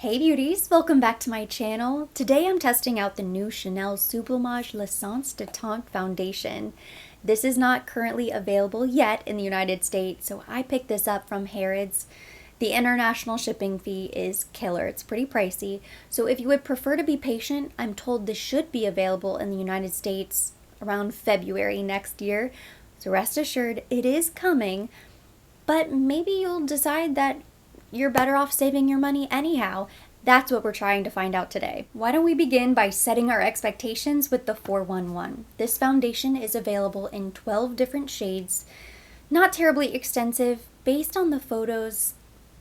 Hey beauties, welcome back to my channel. Today I'm testing out the new Chanel Sublimage L'Essence de Teint foundation. This is not currently available yet in the United States, so I picked this up from Harrod's. The international shipping fee is killer. It's pretty pricey, so if you would prefer to be patient, I'm told this should be available in the United States around February next year. So rest assured, it is coming, but maybe you'll decide that you're better off saving your money anyhow. That's what we're trying to find out today. Why don't we begin by setting our expectations with the 411. This foundation is available in 12 different shades. Not terribly extensive. Based on the photos,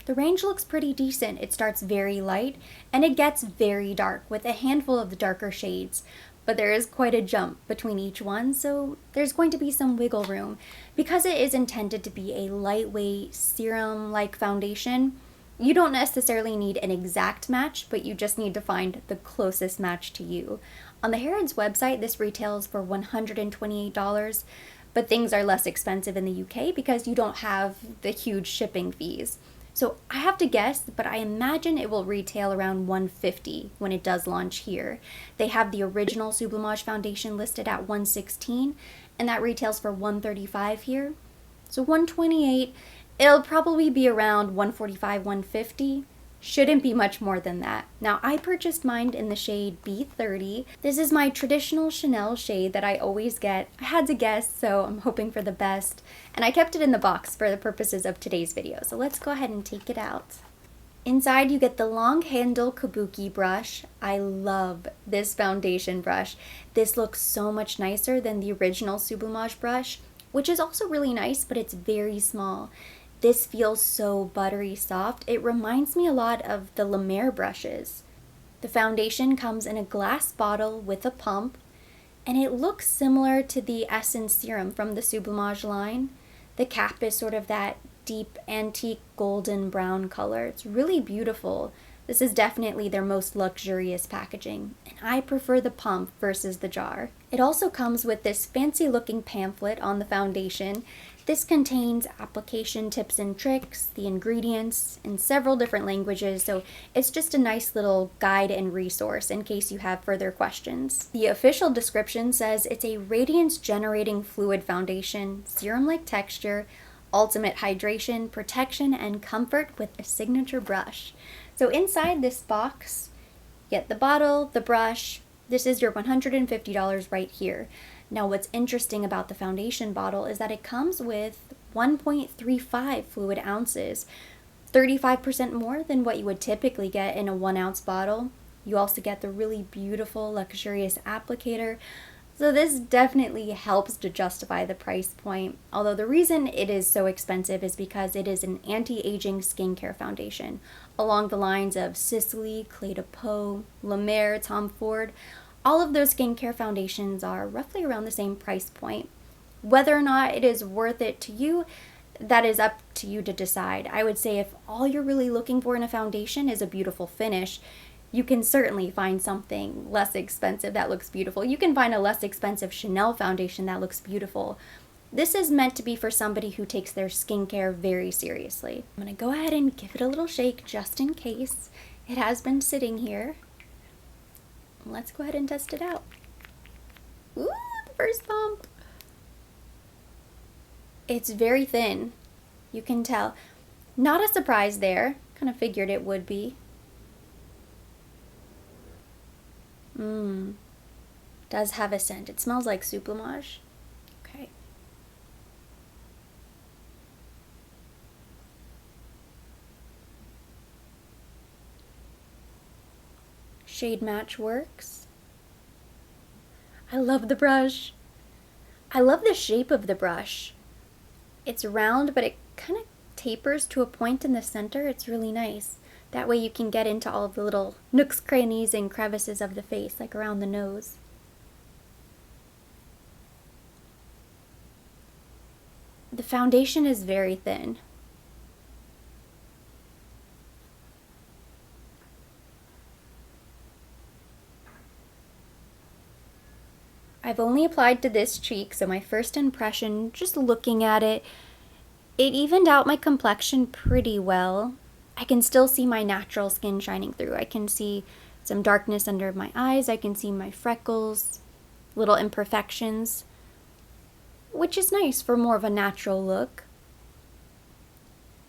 the range looks pretty decent. It starts very light and it gets very dark with a handful of the darker shades. But there is quite a jump between each one, so there's going to be some wiggle room. Because it is intended to be a lightweight serum-like foundation, you don't necessarily need an exact match, but you just need to find the closest match to you. On the Harrod's website, this retails for $128, but things are less expensive in the UK because you don't have the huge shipping fees. So I have to guess, but I imagine it will retail around $150 when it does launch here. They have the original Sublimage foundation listed at $116, and that retails for $135 here. So $128, it'll probably be around $145, $150. Shouldn't be much more than that. Now, I purchased mine in the shade B30. This is my traditional Chanel shade that I always get. I had to guess, so I'm hoping for the best. And I kept it in the box for the purposes of today's video. So let's go ahead and take it out. Inside, you get the long handle kabuki brush. I love this foundation brush. This looks so much nicer than the original Sublimage brush, which is also really nice, but it's very small. This feels so buttery soft. It reminds me a lot of the La Mer brushes. The foundation comes in a glass bottle with a pump, and it looks similar to the Essence serum from the Sublimage line. The cap is sort of that deep antique golden brown color. It's really beautiful. This is definitely their most luxurious packaging, and I prefer the pump versus the jar. It also comes with this fancy looking pamphlet on the foundation. This contains application tips and tricks, the ingredients, in several different languages, so it's just a nice little guide and resource in case you have further questions. The official description says it's a radiance generating fluid foundation, serum-like texture, ultimate hydration, protection, and comfort with a signature brush. So inside this box, you get the bottle, the brush. This is your $150 right here. Now what's interesting about the foundation bottle is that it comes with 1.35 fluid ounces, 35% more than what you would typically get in a 1 ounce bottle. You also get the really beautiful, luxurious applicator. So this definitely helps to justify the price point, although the reason it is so expensive is because it is an anti-aging skincare foundation, along the lines of Sisley, Clé de Peau, La Mer, Tom Ford. All of those skincare foundations are roughly around the same price point. Whether or not it is worth it to you, that is up to you to decide. I would say if all you're really looking for in a foundation is a beautiful finish, you can certainly find something less expensive that looks beautiful. You can find a less expensive Chanel foundation that looks beautiful. This is meant to be for somebody who takes their skincare very seriously. I'm gonna go ahead and give it a little shake just in case. It has been sitting here. Let's go ahead and test it out. Ooh, the first pump. It's very thin. You can tell. Not a surprise there. Kind of figured it would be. Does have a scent. It smells like Sublimage. Okay. Shade match works. I love the brush. I love the shape of the brush. It's round, but it kind of tapers to a point in the center. It's really nice. That way you can get into all of the little nooks, crannies, and crevices of the face, like around the nose. The foundation is very thin. I've only applied to this cheek, so my first impression, just looking at it, it evened out my complexion pretty well. I can still see my natural skin shining through. I can see some darkness under my eyes. I can see my freckles, little imperfections, which is nice for more of a natural look.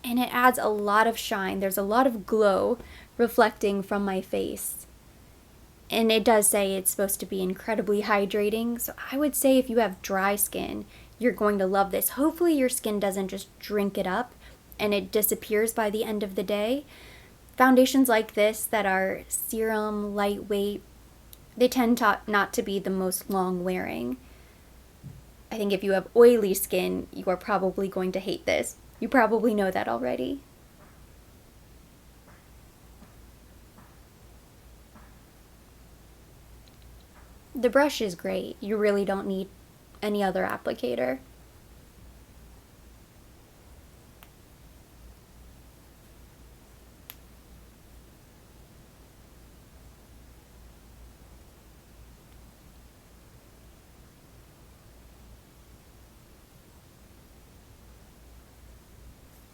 And it adds a lot of shine. There's a lot of glow reflecting from my face. And it does say it's supposed to be incredibly hydrating. So I would say if you have dry skin, you're going to love this. Hopefully your skin doesn't just drink it up and it disappears by the end of the day. Foundations like this that are serum, lightweight, they tend not to be the most long wearing. I think if you have oily skin, you are probably going to hate this. You probably know that already. The brush is great. You really don't need any other applicator.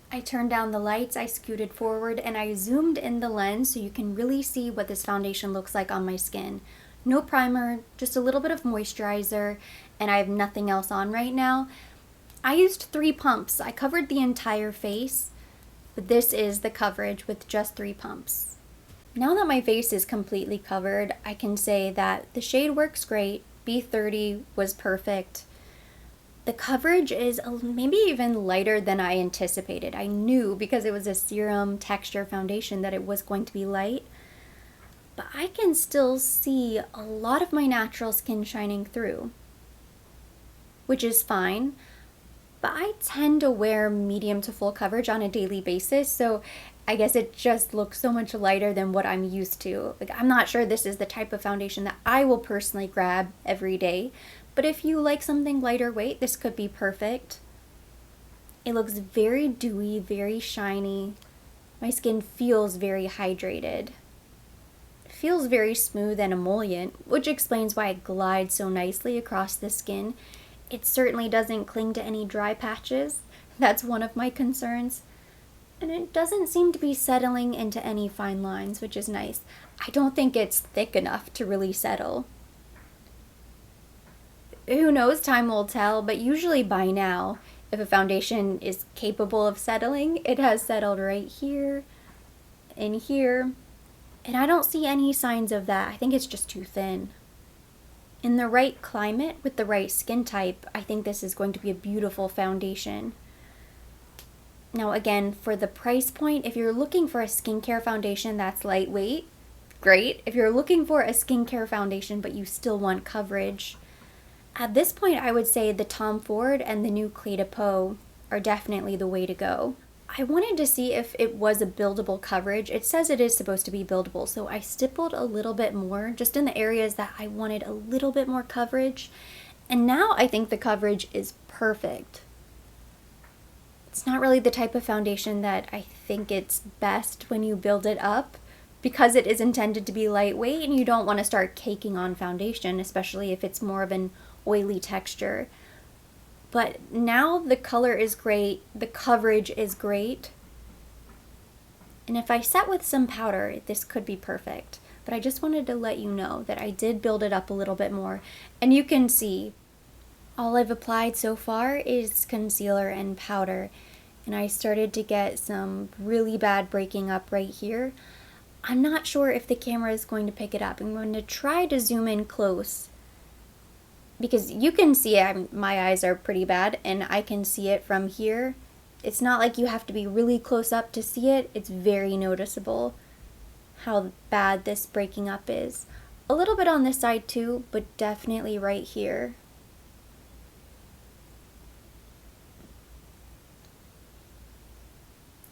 I turned down the lights, I scooted forward, and I zoomed in the lens so you can really see what this foundation looks like on my skin. No primer, just a little bit of moisturizer, and I have nothing else on right now. I used 3 pumps. I covered the entire face, but this is the coverage with just 3 pumps. Now that my face is completely covered, I can say that the shade works great. B30 was perfect. The coverage is maybe even lighter than I anticipated. I knew because it was a serum texture foundation that it was going to be light. But I can still see a lot of my natural skin shining through, which is fine. But I tend to wear medium to full coverage on a daily basis, so I guess it just looks so much lighter than what I'm used to. Like, I'm not sure this is the type of foundation that I will personally grab every day, but if you like something lighter weight, this could be perfect. It looks very dewy, very shiny. My skin feels very hydrated. It feels very smooth and emollient, which explains why it glides so nicely across the skin. It certainly doesn't cling to any dry patches. That's one of my concerns. And it doesn't seem to be settling into any fine lines, which is nice. I don't think it's thick enough to really settle. Who knows, time will tell, but usually by now, if a foundation is capable of settling, it has settled right here and here. And I don't see any signs of that. I think it's just too thin. In the right climate, with the right skin type, I think this is going to be a beautiful foundation. Now again, for the price point, if you're looking for a skincare foundation that's lightweight, great. If you're looking for a skincare foundation but you still want coverage, at this point I would say the Tom Ford and the new Clé de Peau are definitely the way to go. I wanted to see if it was a buildable coverage. It says it is supposed to be buildable, so I stippled a little bit more just in the areas that I wanted a little bit more coverage. And now I think the coverage is perfect. It's not really the type of foundation that I think it's best when you build it up because it is intended to be lightweight and you don't want to start caking on foundation, especially if it's more of an oily texture. But now the color is great, the coverage is great, and if I set with some powder, this could be perfect. But I just wanted to let you know that I did build it up a little bit more, and you can see all I've applied so far is concealer and powder, and I started to get some really bad breaking up right here. I'm not sure if the camera is going to pick it up. I'm going to try to zoom in close, because you can see it. My eyes are pretty bad and I can see it from here. It's not like you have to be really close up to see it. It's very noticeable how bad this breaking up is. A little bit on this side too, but definitely right here.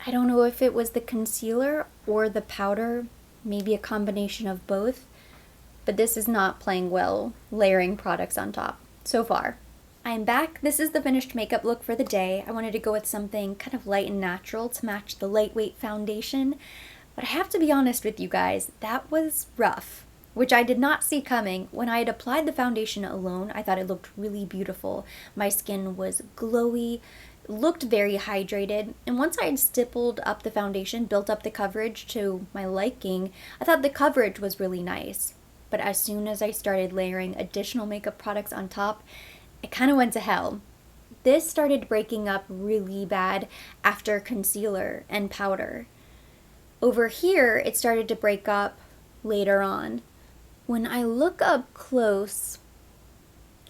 I don't know if it was the concealer or the powder, maybe a combination of both. But this is not playing well, layering products on top, so far. I am back. This is the finished makeup look for the day. I wanted to go with something kind of light and natural to match the lightweight foundation. But I have to be honest with you guys, that was rough, which I did not see coming. When I had applied the foundation alone, I thought it looked really beautiful. My skin was glowy. looked very hydrated, and once I had stippled up the foundation, built up the coverage to my liking, I thought the coverage was really nice. But as soon as I started layering additional makeup products on top, it kind of went to hell. This started breaking up really bad after concealer and powder. Over here, it started to break up later on. When I look up close,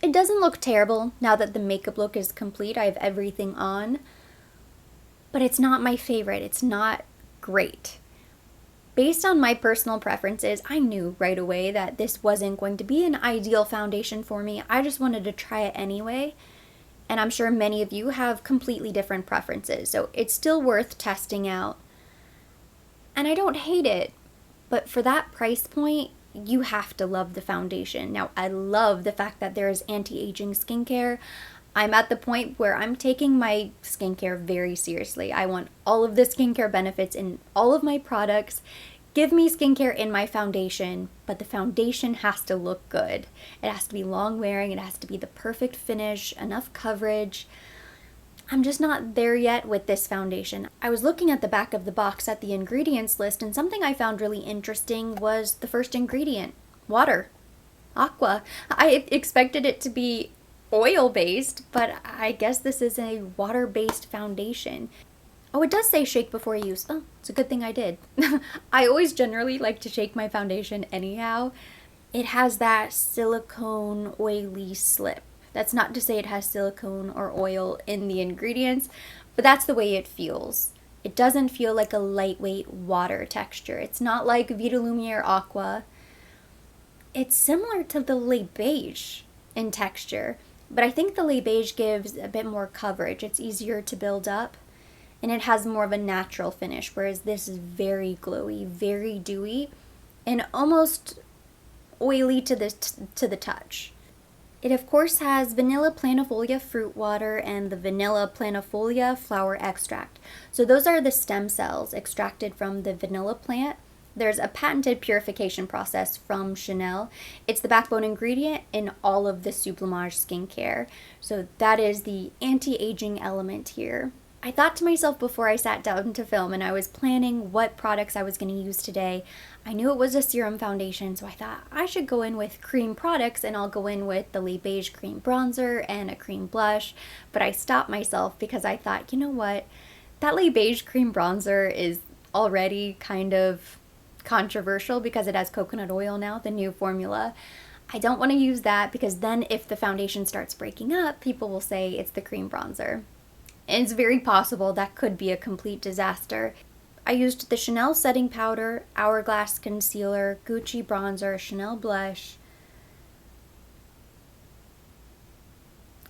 it doesn't look terrible now that the makeup look is complete. I have everything on, but it's not my favorite. It's not great. Based on my personal preferences, I knew right away that this wasn't going to be an ideal foundation for me. I just wanted to try it anyway, and I'm sure many of you have completely different preferences, so it's still worth testing out. And I don't hate it, but for that price point, you have to love the foundation. Now, I love the fact that there is anti-aging skincare. I'm at the point where I'm taking my skincare very seriously. I want all of the skincare benefits in all of my products. Give me skincare in my foundation, but the foundation has to look good. It has to be long wearing, it has to be the perfect finish, enough coverage. I'm just not there yet with this foundation. I was looking at the back of the box at the ingredients list, and something I found really interesting was the first ingredient, water, aqua. I expected it to be oil-based, but I guess this is a water-based foundation. Oh, it does say shake before use. Oh, it's a good thing I did. I always generally like to shake my foundation anyhow. It has that silicone oily slip. That's not to say it has silicone or oil in the ingredients, but that's the way it feels. It doesn't feel like a lightweight water texture. It's not like Vita Lumiere Aqua. It's similar to the Le Beige in texture, but I think the Le Beige gives a bit more coverage. It's easier to build up, and it has more of a natural finish, whereas this is very glowy, very dewy, and almost oily to the touch. It of course has vanilla planifolia fruit water and the vanilla planifolia flower extract. So those are the stem cells extracted from the vanilla plant. There's a patented purification process from Chanel. It's the backbone ingredient in all of the Sublimage skincare. So that is the anti-aging element here. I thought to myself before I sat down to film and I was planning what products I was going to use today, I knew it was a serum foundation, so I thought I should go in with cream products, and I'll go in with the Le Beige cream bronzer and a cream blush, but I stopped myself because I thought, you know what, that Le Beige cream bronzer is already kind of controversial because it has coconut oil now, the new formula. I don't want to use that because then if the foundation starts breaking up, people will say it's the cream bronzer. And it's very possible that could be a complete disaster. I used the Chanel setting powder, Hourglass concealer, Gucci bronzer, Chanel blush.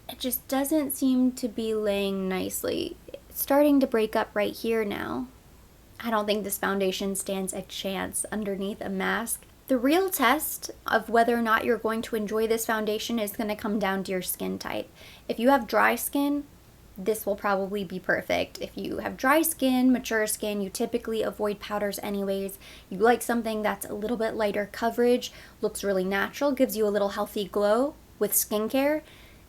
It just doesn't seem to be laying nicely. It's starting to break up right here now. I don't think this foundation stands a chance underneath a mask. The real test of whether or not you're going to enjoy this foundation is going to come down to your skin type. If you have dry skin, this will probably be perfect. If you have dry skin, mature skin, you typically avoid powders anyways. You like something that's a little bit lighter coverage, looks really natural, gives you a little healthy glow with skincare.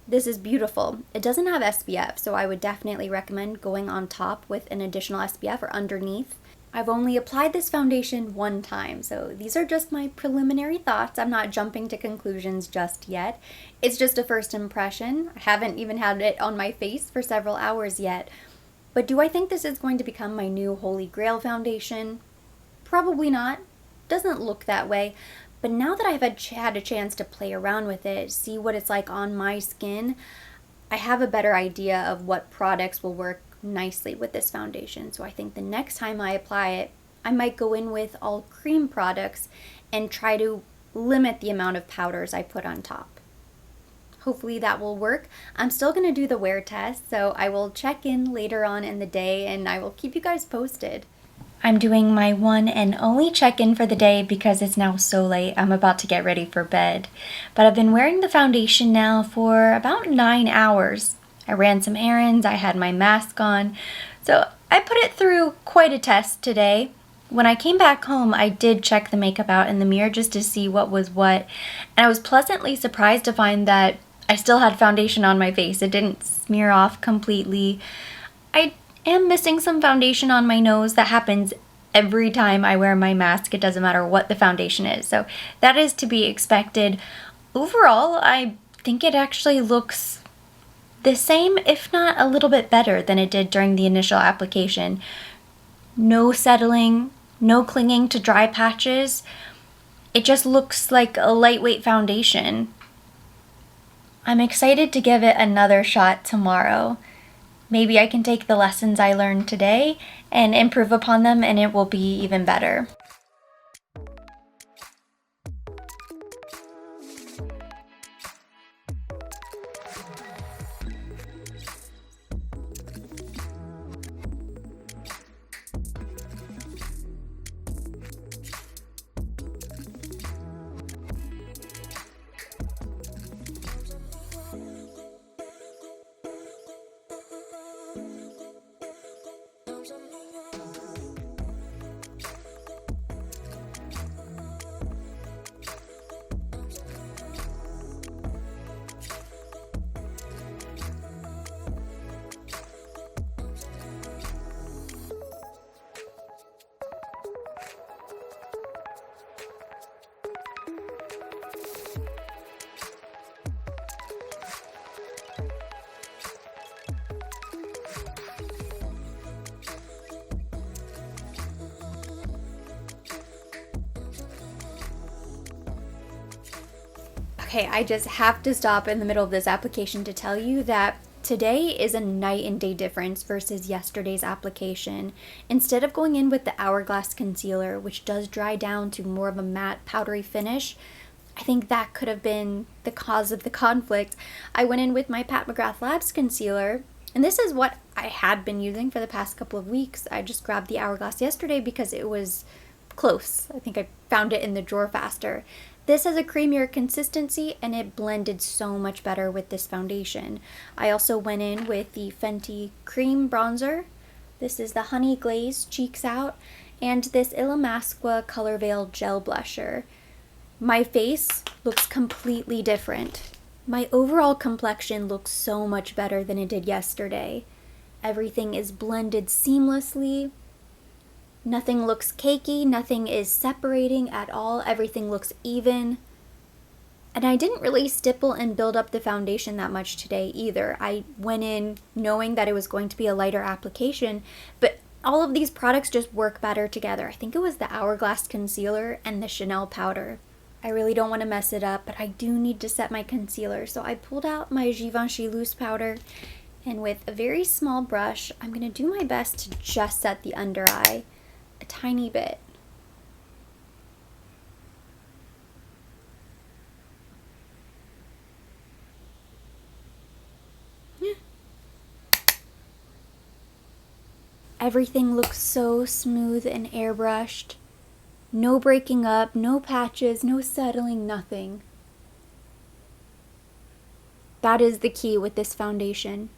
This is beautiful. It doesn't have SPF, so I would definitely recommend going on top with an additional SPF or underneath. I've only applied this foundation one time, so these are just my preliminary thoughts. I'm not jumping to conclusions just yet. It's just a first impression. I haven't even had it on my face for several hours yet. But do I think this is going to become my new holy grail foundation? Probably not. Doesn't look that way. But now that I've had a chance to play around with it, see what it's like on my skin, I have a better idea of what products will work nicely with this foundation. So I think the next time I apply it, I might go in with all cream products and try to limit the amount of powders I put on top. Hopefully that will work. I'm still going to do the wear test, so I will check in later on in the day and I will keep you guys posted. I'm doing my one and only check-in for the day because it's now so late. I'm about to get ready for bed. But I've been wearing the foundation now for about 9 hours. I ran some errands, I had my mask on, so I put it through quite a test today. When I came back home, I did check the makeup out in the mirror just to see what was what, and I was pleasantly surprised to find that I still had foundation on my face. It didn't smear off completely. I am missing some foundation on my nose. That happens every time I wear my mask. It doesn't matter what the foundation is. So that is to be expected. Overall, I think it actually looks the same, if not a little bit better than it did during the initial application. No settling, no clinging to dry patches. It just looks like a lightweight foundation. I'm excited to give it another shot tomorrow. Maybe I can take the lessons I learned today and improve upon them, and it will be even better. Okay, I just have to stop in the middle of this application to tell you that today is a night and day difference versus yesterday's application. Instead of going in with the Hourglass concealer, which does dry down to more of a matte powdery finish, I think that could have been the cause of the conflict. I went in with my Pat McGrath Labs concealer, and this is what I had been using for the past couple of weeks. I just grabbed the Hourglass yesterday because it was close. I think I found it in the drawer faster. This has a creamier consistency and it blended so much better with this foundation. I also went in with the Fenty Cream Bronzer. This is the Honey Glaze Cheeks Out, and this Illamasqua Color Veil Gel Blusher. My face looks completely different. My overall complexion looks so much better than it did yesterday. Everything is blended seamlessly. Nothing looks cakey, nothing is separating at all, everything looks even. And I didn't really stipple and build up the foundation that much today either. I went in knowing that it was going to be a lighter application, but all of these products just work better together. I think it was the Hourglass concealer and the Chanel powder. I really don't want to mess it up, but I do need to set my concealer. So I pulled out my Givenchy loose powder, and with a very small brush, I'm going to do my best to just set the under eye. A tiny bit. Yeah. Everything looks so smooth and airbrushed. No breaking up, no patches, no settling, nothing. That is the key with this foundation.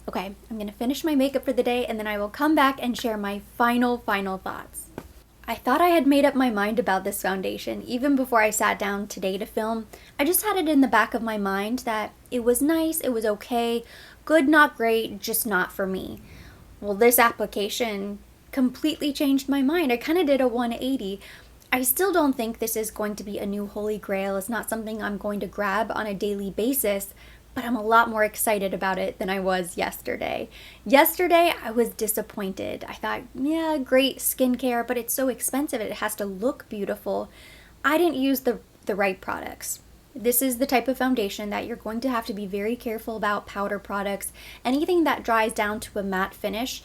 Okay, I'm gonna finish my makeup for the day and then I will come back and share my final thoughts. I thought I had made up my mind about this foundation even before I sat down today to film. I just had it in the back of my mind that it was nice, it was okay, good, not great, just not for me. Well, this application completely changed my mind. I kind of did a 180. I still don't think this is going to be a new holy grail. It's not something I'm going to grab on a daily basis, but I'm a lot more excited about it than I was yesterday. Yesterday, I was disappointed. I thought, yeah, great skincare, but it's so expensive. It has to look beautiful. I didn't use the right products. This is the type of foundation that you're going to have to be very careful about. Powder products, anything that dries down to a matte finish,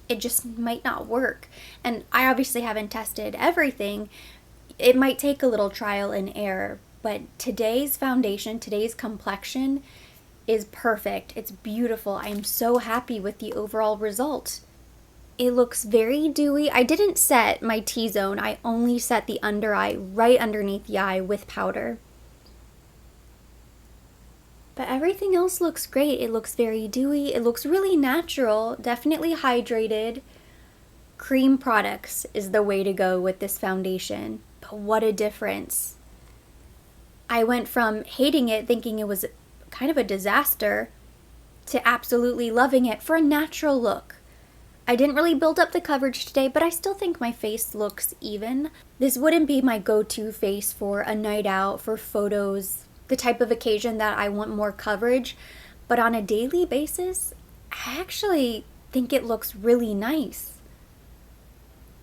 it just might not work. And I obviously haven't tested everything. It might take a little trial and error, but today's foundation, today's complexion is perfect. It's beautiful. I'm so happy with the overall result. It looks very dewy. I didn't set my T-zone. I only set the under eye right underneath the eye with powder. But everything else looks great. It looks very dewy. It looks really natural, definitely hydrated. Cream products is the way to go with this foundation. But what a difference. I went from hating it, thinking it was kind of a disaster to absolutely loving it for a natural look. I didn't really build up the coverage today, but I still think my face looks even. This wouldn't be my go-to face for a night out, for photos, the type of occasion that I want more coverage. But on a daily basis, I actually think it looks really nice.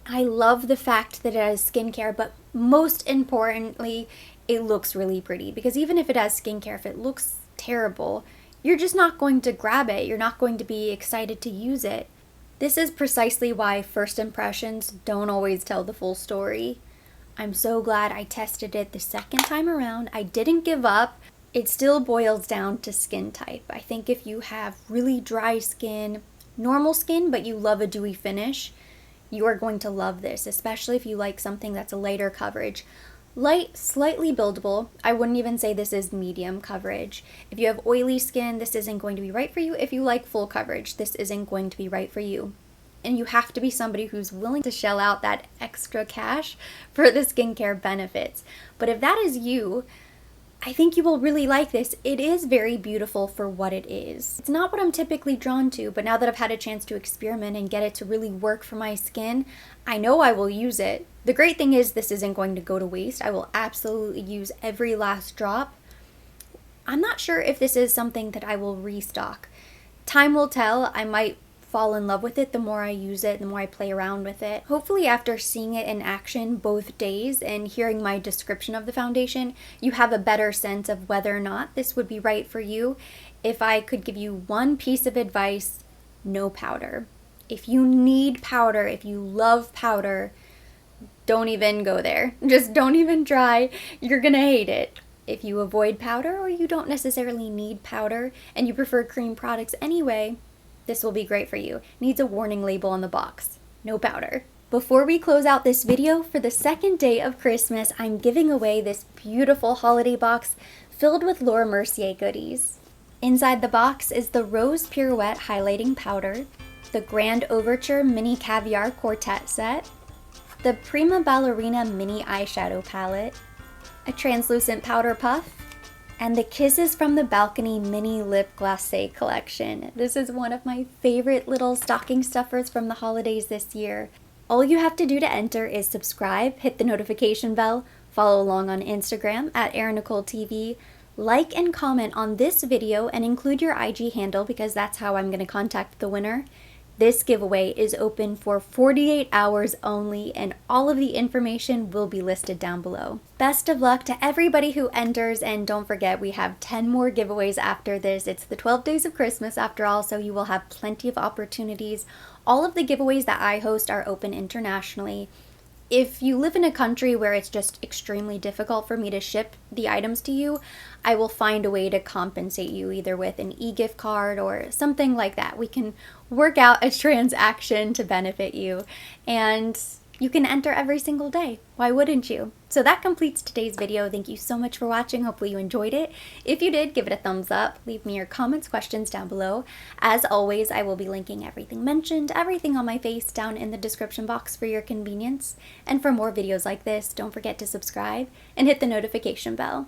I love the fact that it has skincare, but most importantly, it looks really pretty. Because even if it has skincare, if it looks terrible, you're just not going to grab it. You're not going to be excited to use it. This is precisely why first impressions don't always tell the full story. I'm so glad I tested it the second time around. I didn't give up. It still boils down to skin type. I think if you have really dry skin, normal skin, but you love a dewy finish, you are going to love this, especially if you like something that's a lighter coverage. Light, slightly buildable. I wouldn't even say this is medium coverage. If you have oily skin, this isn't going to be right for you. If you like full coverage, this isn't going to be right for you. And you have to be somebody who's willing to shell out that extra cash for the skincare benefits. But if that is you, I think you will really like this. It is very beautiful for what it is. It's not what I'm typically drawn to, but now that I've had a chance to experiment and get it to really work for my skin, I know I will use it. The great thing is this isn't going to go to waste. I will absolutely use every last drop. I'm not sure if this is something that I will restock. Time will tell. I might fall in love with it the more I use it, the more I play around with it. Hopefully after seeing it in action both days and hearing my description of the foundation, you have a better sense of whether or not this would be right for you. If I could give you one piece of advice, no powder. If you need powder, if you love powder, don't even go there. Just don't even try. You're gonna hate it. If you avoid powder or you don't necessarily need powder and you prefer cream products anyway, this will be great for you. Needs a warning label on the box. No powder. Before we close out this video, for the second day of Christmas, I'm giving away this beautiful holiday box filled with Laura Mercier goodies. Inside the box is the Rose Pirouette Highlighting Powder, the Grand Overture Mini Caviar Quartet Set, the Prima Ballerina Mini Eyeshadow Palette, a translucent powder puff, and the Kisses from the Balcony Mini Lip Glacé Collection. This is one of my favorite little stocking stuffers from the holidays this year. All you have to do to enter is subscribe, hit the notification bell, follow along on Instagram at ErinNicoleTV, like and comment on this video and include your IG handle because that's how I'm going to contact the winner. This giveaway is open for 48 hours only, and all of the information will be listed down below. Best of luck to everybody who enters, and don't forget we have 10 more giveaways after this. It's the 12 days of Christmas after all, so you will have plenty of opportunities. All of the giveaways that I host are open internationally. If you live in a country where it's just extremely difficult for me to ship the items to you, I will find a way to compensate you either with an e-gift card or something like that. We can work out a transaction to benefit you, and you can enter every single day. Why wouldn't you? So that completes today's video. Thank you so much for watching. Hopefully you enjoyed it. If you did, give it a thumbs up. Leave me your comments, questions down below. As always, I will be linking everything mentioned, everything on my face down in the description box for your convenience. And for more videos like this, don't forget to subscribe and hit the notification bell.